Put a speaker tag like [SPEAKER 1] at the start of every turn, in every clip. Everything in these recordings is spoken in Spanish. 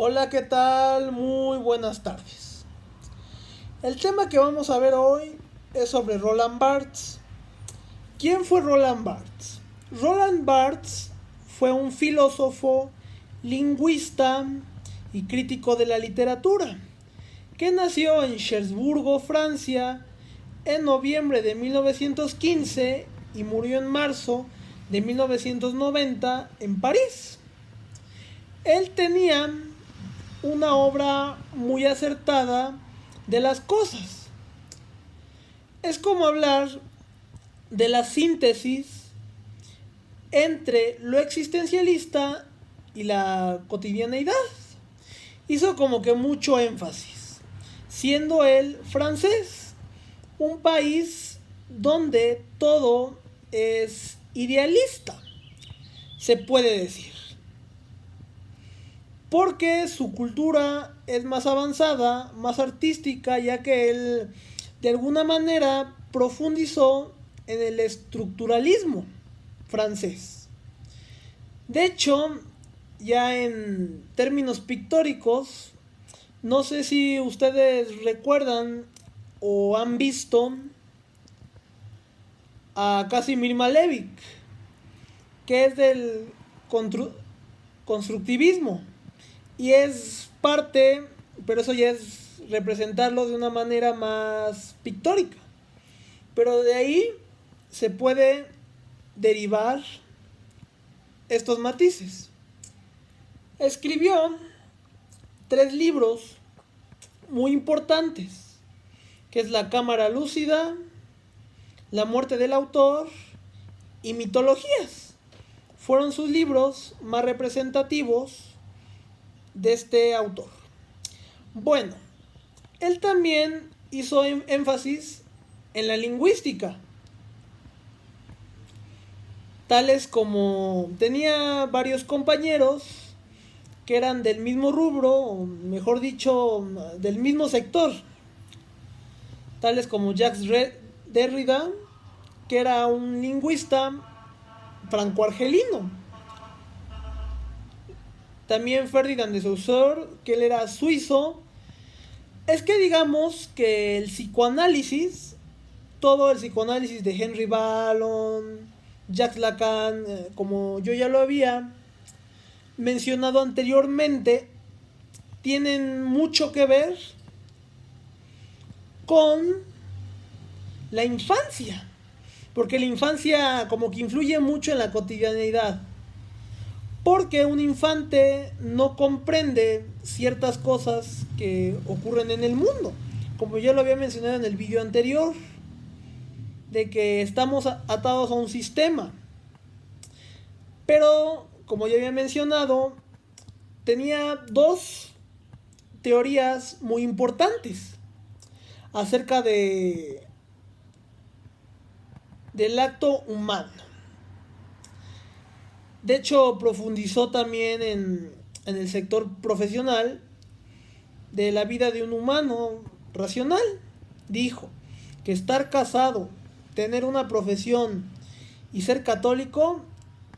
[SPEAKER 1] Hola, ¿qué tal? Muy buenas tardes. El tema que vamos a ver hoy es sobre Roland Barthes. ¿Quién fue Roland Barthes? Roland Barthes fue un filósofo, lingüista y crítico de la literatura, que nació en Cherbourg, Francia, en noviembre de 1915 y murió en marzo de 1990 en París. Él tenía una obra muy acertada de las cosas. Es como hablar de la síntesis entre lo existencialista y la cotidianeidad. Hizo como que mucho énfasis, siendo él francés, un país donde todo es idealista, se puede decir. Porque su cultura es más avanzada, más artística, ya que él de alguna manera profundizó en el estructuralismo francés. De hecho, ya en términos pictóricos, no sé si ustedes recuerdan o han visto a Casimir Malevich, que es del constructivismo. Y es parte, pero eso ya es representarlo de una manera más pictórica. Pero de ahí se puede derivar estos matices. Escribió 3 libros muy importantes, que es La Cámara Lúcida, La Muerte del Autor y Mitologías. Fueron sus libros más representativos de este autor. Bueno, él también hizo énfasis en la lingüística, tales como tenía varios compañeros que eran del mismo rubro, o mejor dicho, del mismo sector, tales como Jacques Derrida, que era un lingüista franco-argelino. También Ferdinand de Saussure, que él era suizo. Es que digamos que el psicoanálisis, todo el psicoanálisis de Henry Ballon, Jacques Lacan, como yo ya lo había mencionado anteriormente, tienen mucho que ver con la infancia, porque la infancia como que influye mucho en la cotidianeidad, porque un infante no comprende ciertas cosas que ocurren en el mundo, como ya lo había mencionado en el vídeo anterior, de que estamos atados a un sistema. Pero, como ya había mencionado, tenía 2 teorías muy importantes acerca del acto humano. De hecho, profundizó también en el sector profesional de la vida de un humano racional. Dijo que estar casado, tener una profesión y ser católico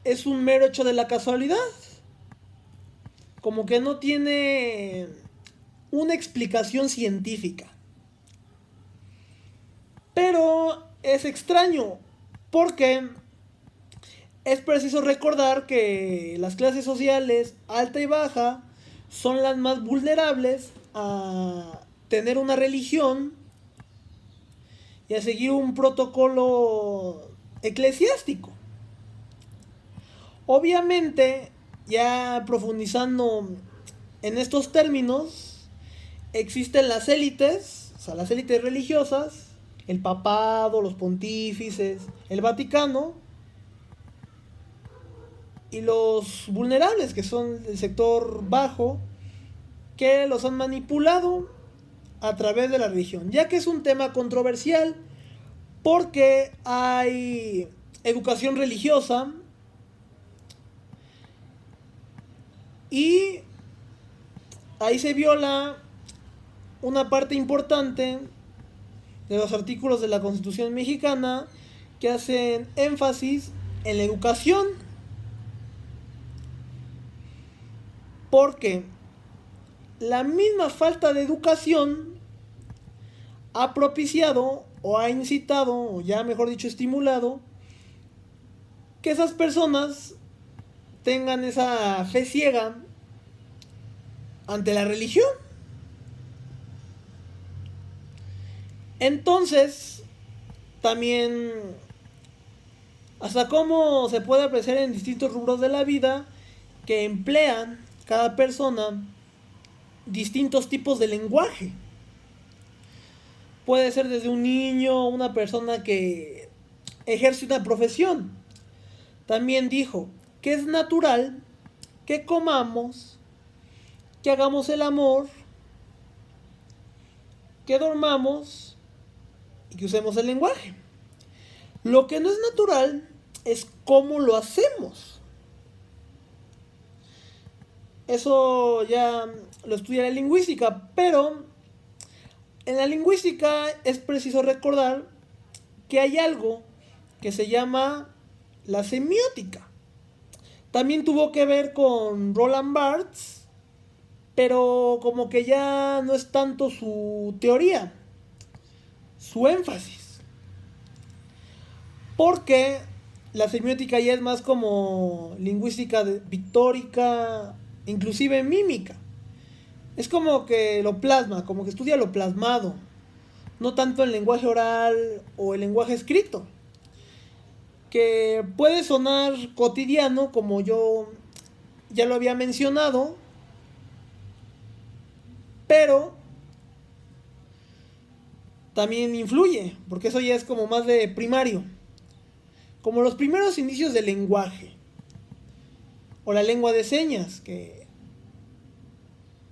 [SPEAKER 1] es un mero hecho de la casualidad. Como que no tiene una explicación científica. Pero es extraño porque es preciso recordar que las clases sociales alta y baja son las más vulnerables a tener una religión y a seguir un protocolo eclesiástico. Obviamente, ya profundizando en estos términos, existen las élites, o sea, las élites religiosas, el papado, los pontífices, el Vaticano, y los vulnerables, que son el sector bajo, que los han manipulado a través de la religión, ya que es un tema controversial porque hay educación religiosa y ahí se viola una parte importante de los artículos de la Constitución mexicana que hacen énfasis en la educación, porque la misma falta de educación ha propiciado o ha incitado, o ya mejor dicho estimulado, que esas personas tengan esa fe ciega ante la religión. Entonces, también, hasta cómo se puede apreciar en distintos rubros de la vida que emplean cada persona distintos tipos de lenguaje. Puede ser desde un niño, una persona que ejerce una profesión. También dijo que es natural que comamos, que hagamos el amor, que dormamos y que usemos el lenguaje. Lo que no es natural es cómo lo hacemos. Eso ya lo estudia la lingüística, pero en la lingüística es preciso recordar que hay algo que se llama la semiótica. También tuvo que ver con Roland Barthes, pero como que ya no es tanto su teoría, su énfasis. Porque la semiótica ya es más como lingüística pictórica, inclusive mímica. Es como que lo plasma, como que estudia lo plasmado, no tanto el lenguaje oral o el lenguaje escrito, que puede sonar cotidiano, como yo ya lo había mencionado, pero también influye, porque eso ya es como más de primario, como los primeros indicios del lenguaje, o la lengua de señas, que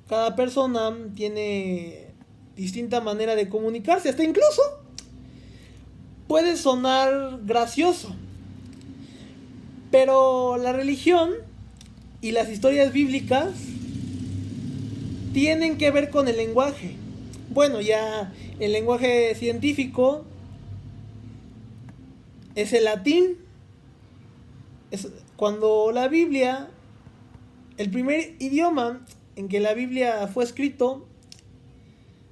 [SPEAKER 1] cada persona tiene distinta manera de comunicarse, hasta incluso puede sonar gracioso, pero la religión y las historias bíblicas tienen que ver con el lenguaje. Bueno, ya el lenguaje científico es el latín. Cuando la Biblia, el primer idioma en que la Biblia fue escrito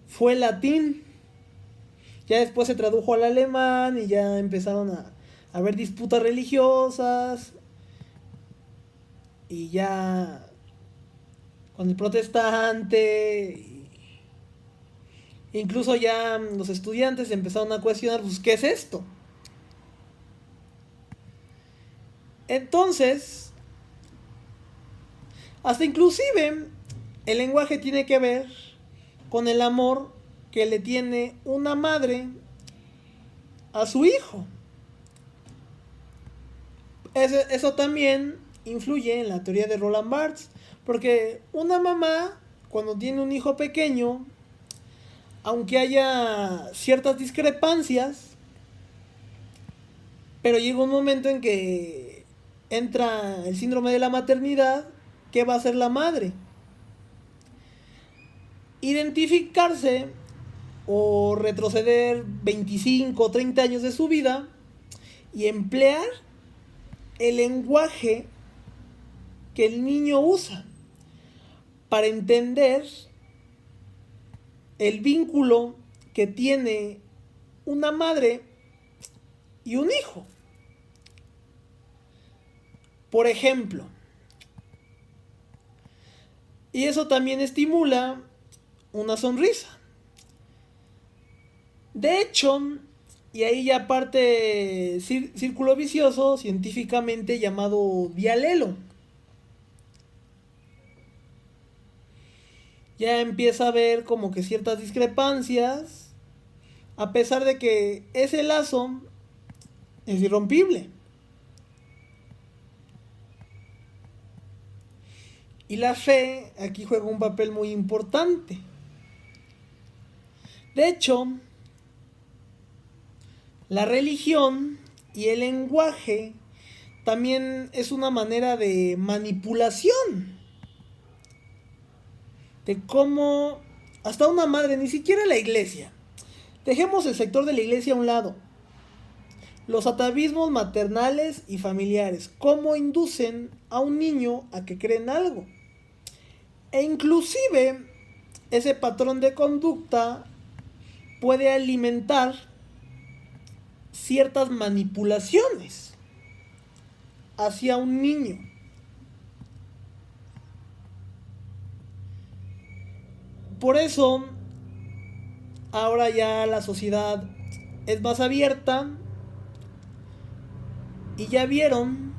[SPEAKER 1] fue el latín. Ya después se tradujo al alemán y ya empezaron a haber disputas religiosas. Y ya con el protestante, incluso ya los estudiantes empezaron a cuestionar, pues, ¿qué es esto? Entonces, hasta inclusive el lenguaje tiene que ver con el amor que le tiene una madre a su hijo. Eso también influye en la teoría de Roland Barthes, porque una mamá, cuando tiene un hijo pequeño, aunque haya ciertas discrepancias, pero llega un momento en que entra el síndrome de la maternidad. ¿Qué va a hacer la madre? Identificarse o retroceder 25 o 30 años de su vida y emplear el lenguaje que el niño usa para entender el vínculo que tiene una madre y un hijo. Por ejemplo, y eso también estimula una sonrisa. De hecho, y ahí ya parte círculo vicioso científicamente llamado dialelo. Ya empieza a haber como que ciertas discrepancias, a pesar de que ese lazo es irrompible. Y la fe aquí juega un papel muy importante. De hecho, la religión y el lenguaje también es una manera de manipulación. De cómo hasta una madre, ni siquiera la iglesia. Dejemos el sector de la iglesia a un lado. Los atavismos maternales y familiares, cómo inducen a un niño a que cree en algo. E inclusive ese patrón de conducta puede alimentar ciertas manipulaciones hacia un niño. Por eso, ahora ya la sociedad es más abierta y ya vieron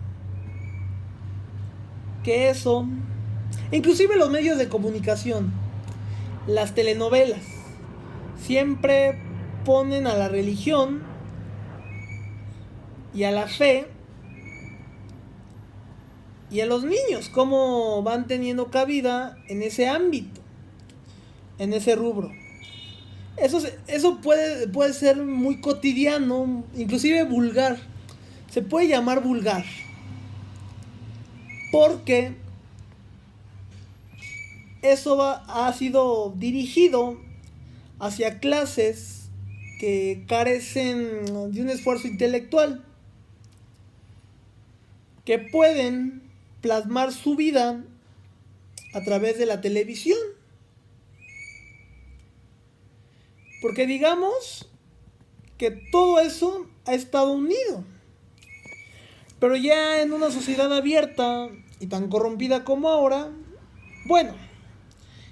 [SPEAKER 1] que eso, inclusive los medios de comunicación, las telenovelas, siempre ponen a la religión y a la fe y a los niños, cómo van teniendo cabida en ese ámbito, en ese rubro. Eso puede ser muy cotidiano, inclusive vulgar. Se puede llamar vulgar. Porque ha sido dirigido hacia clases que carecen de un esfuerzo intelectual, que pueden plasmar su vida a través de la televisión. Porque digamos que todo eso ha estado unido. Pero ya en una sociedad abierta y tan corrompida como ahora, bueno,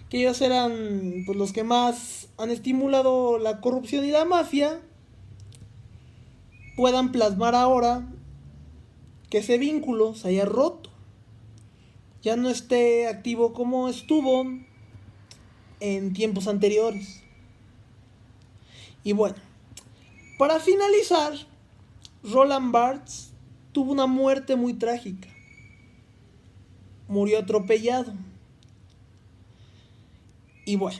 [SPEAKER 1] que ellos eran pues, los que más han estimulado la corrupción y la mafia, puedan plasmar ahora que ese vínculo se haya roto. Ya no esté activo como estuvo en tiempos anteriores. Y bueno, para finalizar, Roland Barthes tuvo una muerte muy trágica. Murió atropellado. Y bueno,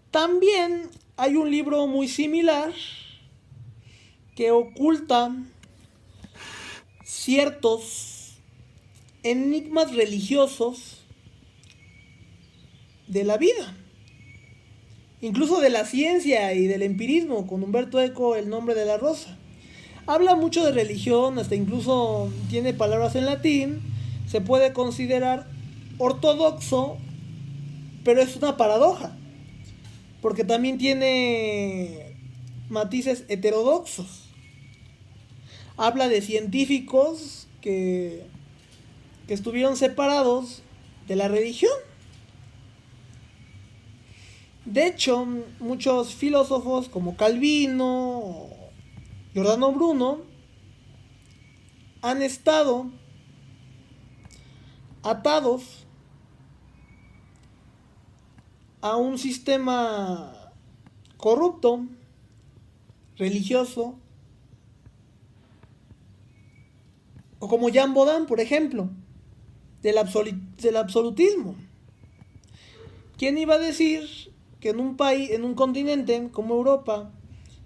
[SPEAKER 1] también hay un libro muy similar que oculta ciertos enigmas religiosos de la vida, incluso de la ciencia y del empirismo, con Humberto Eco, El nombre de la rosa. Habla mucho de religión, hasta incluso tiene palabras en latín, se puede considerar ortodoxo, pero es una paradoja, porque también tiene matices heterodoxos. Habla de científicos que estuvieron separados de la religión. De hecho, muchos filósofos como Calvino o Giordano Bruno han estado atados a un sistema corrupto, religioso, o como Jean Baudin, por ejemplo, del absolutismo. ¿Quién iba a decir que en un país, en un continente como Europa,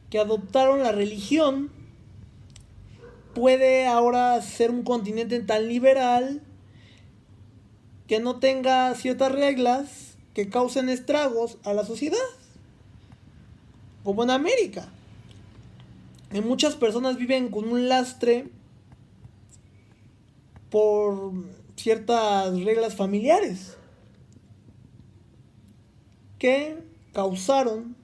[SPEAKER 1] que adoptaron la religión, puede ahora ser un continente tan liberal que no tenga ciertas reglas que causen estragos a la sociedad? Como en América. Muchas personas viven con un lastre por ciertas reglas familiares que causaron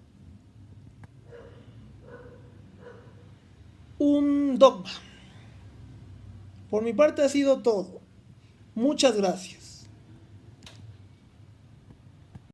[SPEAKER 1] un dogma. Por mi parte ha sido todo. Muchas gracias.